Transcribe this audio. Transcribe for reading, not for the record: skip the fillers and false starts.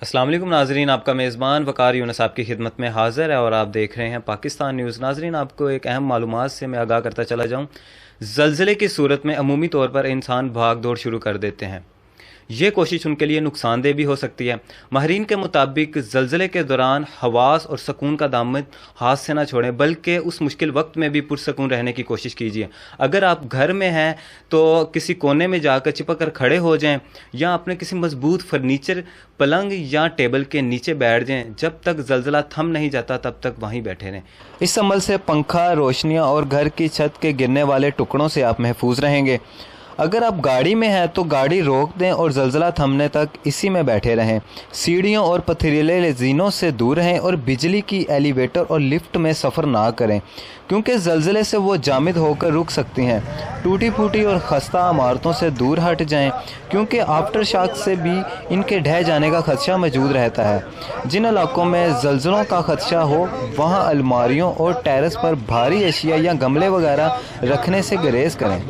السلام علیکم ناظرین، آپ کا میزبان وقار یونس آپ کی خدمت میں حاضر ہے اور آپ دیکھ رہے ہیں پاکستان نیوز۔ ناظرین، آپ کو ایک اہم معلومات سے میں آگاہ کرتا چلا جاؤں۔ زلزلے کی صورت میں عمومی طور پر انسان بھاگ دوڑ شروع کر دیتے ہیں۔ یہ کوشش ان کے لیے نقصان دہ بھی ہو سکتی ہے۔ ماہرین کے مطابق زلزلے کے دوران حواس اور سکون کا دامن ہاتھ سے نہ چھوڑیں، بلکہ اس مشکل وقت میں بھی پرسکون رہنے کی کوشش کیجیے۔ اگر آپ گھر میں ہیں تو کسی کونے میں جا کر چپک کر کھڑے ہو جائیں یا اپنے کسی مضبوط فرنیچر، پلنگ یا ٹیبل کے نیچے بیٹھ جائیں۔ جب تک زلزلہ تھم نہیں جاتا تب تک وہیں بیٹھے رہیں۔ اس عمل سے پنکھا، روشنیاں اور گھر کی چھت کے گرنے والے ٹکڑوں سے آپ محفوظ رہیں گے۔ اگر آپ گاڑی میں ہیں تو گاڑی روک دیں اور زلزلہ تھمنے تک اسی میں بیٹھے رہیں۔ سیڑھیوں اور پتھریلے زینوں سے دور رہیں اور بجلی کی ایلیویٹر اور لفٹ میں سفر نہ کریں، کیونکہ زلزلے سے وہ جامد ہو کر رک سکتی ہیں۔ ٹوٹی پھوٹی اور خستہ عمارتوں سے دور ہٹ جائیں، کیونکہ آفٹر شاک سے بھی ان کے ڈھہ جانے کا خدشہ موجود رہتا ہے۔ جن علاقوں میں زلزلوں کا خدشہ ہو وہاں الماریوں اور ٹیرس پر بھاری اشیاء یا گملے وغیرہ رکھنے سے گریز کریں۔